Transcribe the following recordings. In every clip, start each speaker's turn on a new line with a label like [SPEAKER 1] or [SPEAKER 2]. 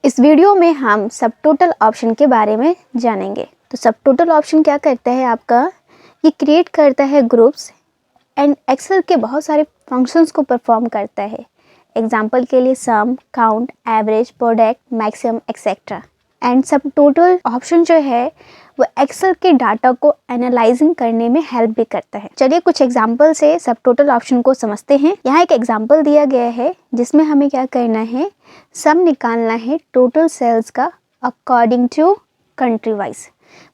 [SPEAKER 1] इस वीडियो में हम सब टोटल ऑप्शन के बारे में जानेंगे। तो सब टोटल ऑप्शन क्या करता है आपका, ये क्रिएट करता है ग्रुप्स एंड एक्सेल के बहुत सारे फंक्शंस को परफॉर्म करता है। एग्जाम्पल के लिए sum, count, average, product, maximum etcetera. And subtotal option जो है वो एक्सेल के डाटा को एनालाइजिंग करने में हेल्प भी करता है। चलिए कुछ एग्जाम्पल से सब टोटल ऑप्शन को समझते हैं। यहाँ एक एग्जाम्पल दिया गया है जिसमें हमें क्या करना है, सम निकालना है टोटल सेल्स का अकॉर्डिंग टू कंट्री वाइज,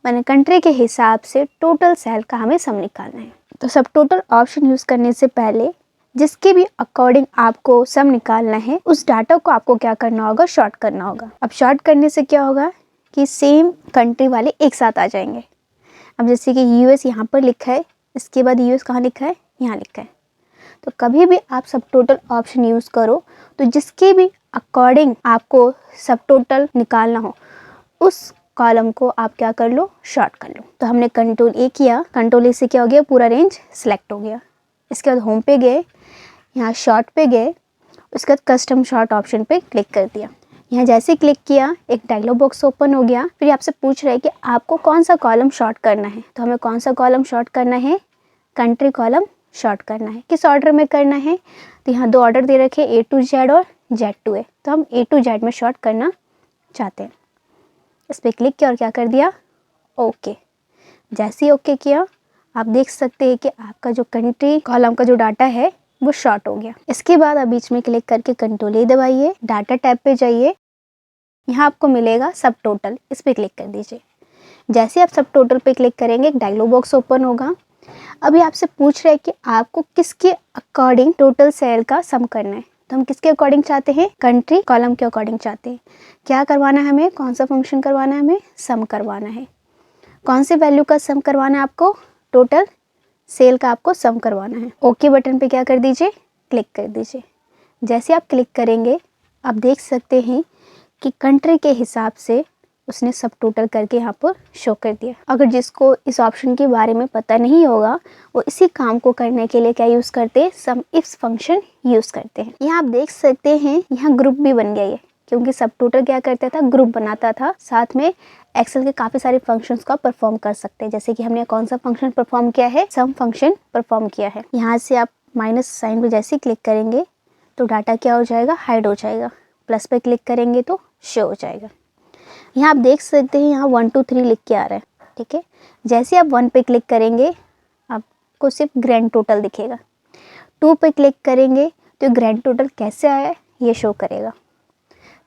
[SPEAKER 1] माने कंट्री के हिसाब से टोटल सेल का हमें सम निकालना है। तो सब टोटल ऑप्शन यूज करने से पहले जिसके भी अकॉर्डिंग आपको सम निकालना है उस डाटा को आपको क्या करना होगा, शॉर्ट करना होगा। अब शॉर्ट करने से क्या होगा कि सेम कंट्री वाले एक साथ आ जाएंगे। अब जैसे कि यूएस यहाँ पर लिखा है, इसके बाद यूएस कहाँ लिखा है, यहाँ लिखा है। तो कभी भी आप सब टोटल ऑप्शन यूज़ करो तो जिसके भी अकॉर्डिंग आपको सब टोटल निकालना हो उस कॉलम को आप क्या कर लो, शॉर्ट कर लो। तो हमने कंट्रोल ए किया, कंट्रोल ए से क्या हो गया, पूरा रेंज सेलेक्ट हो गया। इसके बाद होम पे गए, यहाँ शॉर्ट पे गए, उसके बाद कस्टम शॉर्ट ऑप्शन पे क्लिक कर दिया। यहाँ जैसे क्लिक किया एक डायलॉग बॉक्स ओपन हो गया। फिर आपसे पूछ रहा है कि आपको कौन सा कॉलम शॉर्ट करना है। तो हमें कौन सा कॉलम शॉर्ट करना है, कंट्री कॉलम शॉर्ट करना है। किस ऑर्डर में करना है, तो यहाँ दो ऑर्डर दे रखे ए टू जेड और जेड टू ए, तो हम ए टू जेड में शॉर्ट करना चाहते हैं। इस पर क्लिक किया और क्या कर दिया, ओके। जैसे ही ओके किया आप देख सकते हैं कि आपका जो कंट्री कॉलम का जो डाटा है वो शॉर्ट हो गया। इसके बाद आप बीच में क्लिक करके कंट्रोल ए दबाइए, डाटा टैब पे जाइए, यहाँ आपको मिलेगा सब टोटल, इस पर क्लिक कर दीजिए। जैसे आप सब टोटल पे क्लिक करेंगे एक डायलॉग बॉक्स ओपन होगा। अभी आपसे पूछ रहे हैं कि आपको किसके अकॉर्डिंग टोटल सेल का सम करना है। तो हम किसके अकॉर्डिंग चाहते हैं, कंट्री कॉलम के अकॉर्डिंग चाहते हैं। क्या करवाना है हमें, कौन सा फंक्शन करवाना है, हमें सम करवाना है। कौन से वैल्यू का सम करवाना है आपको, टोटल सेल का आपको सम करवाना है। ओके बटन पे क्या कर दीजिए, क्लिक कर दीजिए। जैसे आप क्लिक करेंगे आप देख सकते हैं कि कंट्री के हिसाब से उसने सब टोटल करके यहाँ पर शो कर दिया। अगर जिसको इस ऑप्शन के बारे में पता नहीं होगा वो इसी काम को करने के लिए क्या यूज़ करते हैं, सम इफ फंक्शन यूज़ करते हैं। यहाँ आप देख सकते हैं यहाँ ग्रुप भी बन गया है, क्योंकि सब टोटल क्या करता था, ग्रुप बनाता था। साथ में एक्सेल के काफ़ी सारे फंक्शंस का परफॉर्म कर सकते हैं। जैसे कि हमने कौन सा फंक्शन परफॉर्म किया है, सम फंक्शन परफॉर्म किया है। यहाँ से आप माइनस साइन पे जैसे क्लिक करेंगे तो डाटा क्या हो जाएगा, हाइड हो जाएगा। प्लस पे क्लिक करेंगे तो शो हो जाएगा। यहाँ आप देख सकते हैं यहाँ 1 2 3 लिख के आ रहा है, ठीक है। जैसे आप 1 पे क्लिक करेंगे आपको सिर्फ ग्रैंड टोटल दिखेगा। 2 पे क्लिक करेंगे तो ग्रैंड टोटल कैसे आया है ये शो करेगा।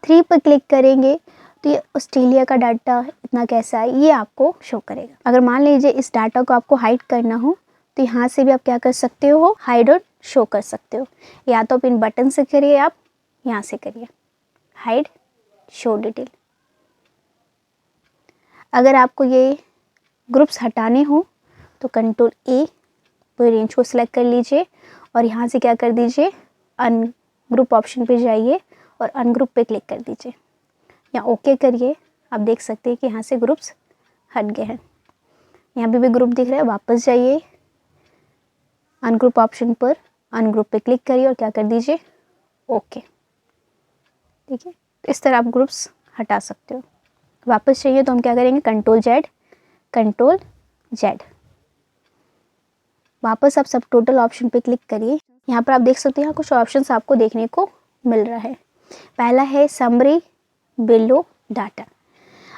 [SPEAKER 1] 3 पे क्लिक करेंगे तो ये ऑस्ट्रेलिया का डाटा इतना कैसा है ये आपको शो करेगा। अगर मान लीजिए इस डाटा को आपको हाइड करना हो तो यहाँ से भी आप क्या कर सकते हो, हाइड और शो कर सकते हो। या तो आप इन बटन से करिए, आप यहाँ से करिए हाइड शो डिटेल। अगर आपको ये ग्रुप्स हटाने हो तो कंट्रोल ए पूरे रेंज को सिलेक्ट कर लीजिए और यहाँ से क्या कर दीजिए, अनग्रुप ऑप्शन पे जाइए और अनग्रुप पे क्लिक कर दीजिए। यहाँ ओके करिए, आप देख सकते हैं कि यहाँ से ग्रुप्स हट गए हैं। यहाँ पे भी ग्रुप दिख रहा है, वापस जाइए अनग्रुप ऑप्शन पर, अनग्रुप पे क्लिक करिए और क्या कर दीजिए, ओके, ठीक है। तो इस तरह आप ग्रुप्स हटा सकते हो। वापस चाहिए तो हम क्या करेंगे, कंट्रोल जेड। वापस आप सब टोटल ऑप्शन पे क्लिक करिए। यहाँ पर आप देख सकते हैं यहाँ कुछ ऑप्शंस आपको देखने को मिल रहा है। पहला है समरी बिलो डाटा।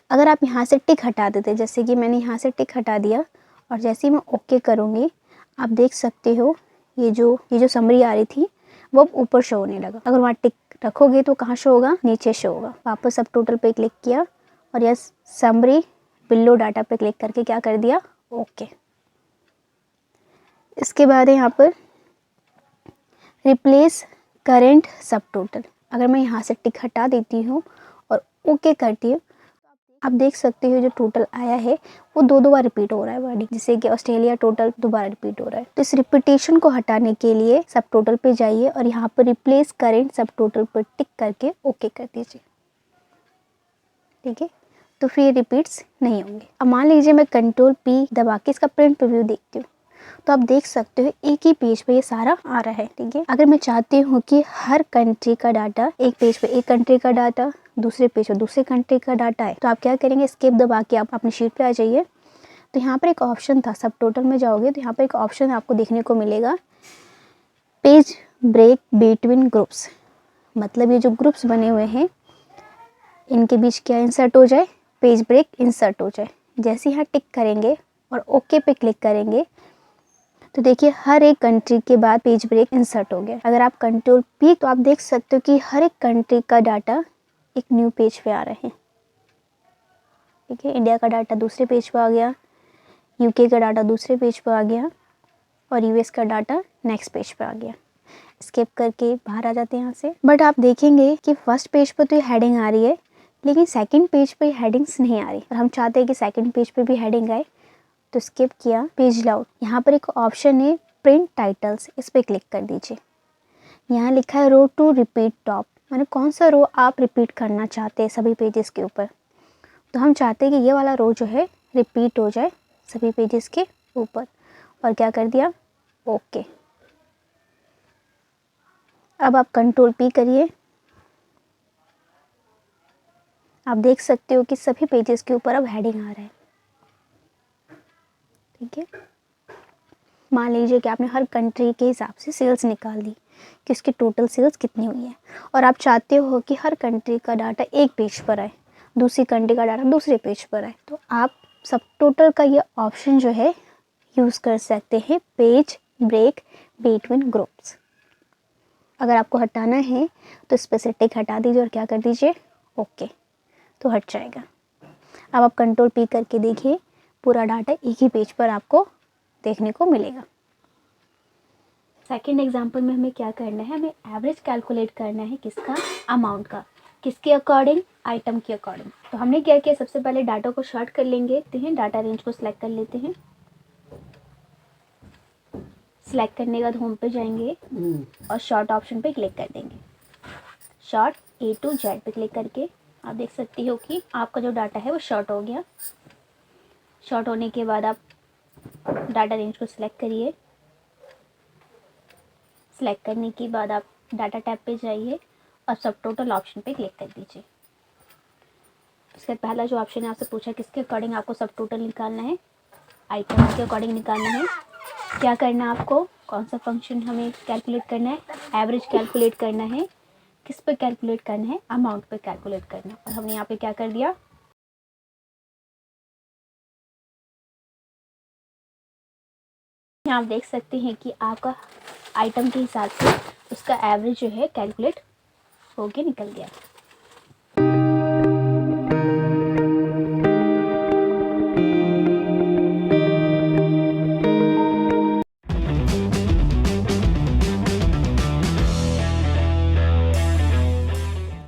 [SPEAKER 1] अगर आप यहाँ से टिक हटा देते, जैसे कि मैंने यहाँ से टिक हटा दिया और जैसे ही मैं ओके करूँगी आप देख सकते हो ये जो समरी आ रही थी वो ऊपर शो होने लगा। अगर वहाँ टिक रखोगे तो कहाँ शो होगा, नीचे शो होगा। वापस सब टोटल पे क्लिक किया और यह समरी बिलो डाटा पे क्लिक करके क्या कर दिया, ओके। इसके बाद यहाँ पर रिप्लेस करेंट सब टोटल। अगर मैं यहाँ से टिक हटा देती हूँ और ओके करती हूँ आप देख सकते हो जो टोटल आया है वो दो बार रिपीट हो रहा है वर्डिंग, जैसे कि ऑस्ट्रेलिया टोटल दोबारा रिपीट हो रहा है। तो इस रिपीटेशन को हटाने के लिए सब टोटल पे जाइए और यहाँ पर रिप्लेस करेंट सब टोटल पर टिक करके ओके कर दीजिए, ठीक है। तो फिर ये रिपीट्स नहीं होंगे। अब मान लीजिए मैं कंट्रोल पी दबा के इसका प्रिंट प्रीव्यू देखती हूँ तो आप देख सकते हो एक ही पेज पे ये सारा आ रहा है, ठीक है। अगर मैं चाहती हूँ कि हर कंट्री का डाटा एक पेज पे, एक कंट्री का डाटा दूसरे पेज पर दूसरे कंट्री का डाटा है, तो आप क्या करेंगे, एस्केप दबा के आप अपनी शीट पे आ जाइए। तो यहाँ पर एक ऑप्शन था, सब टोटल में जाओगे तो यहाँ पर एक ऑप्शन आपको देखने को मिलेगा, पेज ब्रेक बिटवीन ग्रुप्स। मतलब ये जो ग्रुप्स बने हुए हैं इनके बीच क्या इंसर्ट हो जाए, पेज ब्रेक इंसर्ट हो जाए। जैसे यहाँ टिक करेंगे और ओके पे क्लिक करेंगे तो देखिए हर एक कंट्री के बाद पेज ब्रेक इंसर्ट हो गया। अगर आप कंट्रोल पी तो आप देख सकते हो कि हर एक कंट्री का डाटा एक न्यू पेज पे आ रहे हैं। ठीक है, इंडिया का डाटा दूसरे पेज पे आ गया, यूके का डाटा दूसरे पेज पे आ गया और यूएस का डाटा नेक्स्ट पेज पे आ गया। स्किप करके बाहर आ जाते हैं यहाँ से। बट आप देखेंगे कि फर्स्ट पेज पर तो ये हेडिंग आ रही है लेकिन सेकंड पेज पे हेडिंग्स नहीं आ रही और हम चाहते हैं कि सेकंड पेज पे भी हेडिंग आए, तो स्किप किया, पेज लाउट। यहाँ पर एक ऑप्शन है प्रिंट टाइटल्स, इस पर क्लिक कर दीजिए। यहाँ लिखा है रो टू रिपीट टॉप, माने कौन सा रो आप रिपीट करना चाहते हैं सभी पेजेस के ऊपर। तो हम चाहते हैं कि ये वाला रो जो है रिपीट हो जाए सभी पेजेस के ऊपर, और क्या कर दिया, ओके। अब आप कंट्रोल पी करिए, आप देख सकते हो कि सभी पेजेस के ऊपर अब हेडिंग आ रहा है। ठीक है, मान लीजिए कि आपने हर कंट्री के हिसाब से सेल्स निकाल दी कि उसकी टोटल सेल्स कितनी हुई है, और आप चाहते हो कि हर कंट्री का डाटा एक पेज पर आए, दूसरी कंट्री का डाटा दूसरे पेज पर आए, तो आप सब टोटल का ये ऑप्शन जो है यूज़ कर सकते हैं, पेज ब्रेक बिटवीन ग्रुप्स। अगर आपको हटाना है तो इस पर से टिक हटा दीजिए और क्या कर दीजिए, ओके, तो हट जाएगा। अब आप कंट्रोल पी करके देखिए, पूरा डाटा एक ही पेज पर आपको देखने को मिलेगा। सेकेंड एग्जाम्पल में हमें क्या करना है, हमें एवरेज कैलकुलेट करना है, किसका, अमाउंट का, किसके अकॉर्डिंग, आइटम के अकॉर्डिंग। तो हमने क्या किया, सबसे पहले डाटा को शॉर्ट कर लेंगे, डाटा रेंज को सिलेक्ट कर लेते हैं। सिलेक्ट करने के बाद होम पे जाएंगे और शॉर्ट ऑप्शन पे क्लिक कर देंगे। शॉर्ट A to Z पे क्लिक करके आप देख सकती हो कि आपका जो डाटा है वो शॉर्ट हो गया। शॉर्ट होने के बाद आप डाटा रेंज को सिलेक्ट करिए। सिलेक्ट करने के बाद आप डाटा टैब पे जाइए और सब टोटल ऑप्शन पे क्लिक कर दीजिए। उसके पहला जो ऑप्शन है आपसे पूछा किसके अकॉर्डिंग आपको सब टोटल निकालना है, आइटम के अकॉर्डिंग निकालना है। क्या करना है आपको, कौन सा फंक्शन हमें कैलकुलेट करना है, एवरेज कैलकुलेट करना है, किस पे कैलकुलेट करना है, अमाउंट पे कैलकुलेट करना है। और हमने यहाँ पे क्या कर दिया, यहाँ आप देख सकते हैं कि आपका आइटम के हिसाब से उसका एवरेज जो है कैलकुलेट होके निकल गया।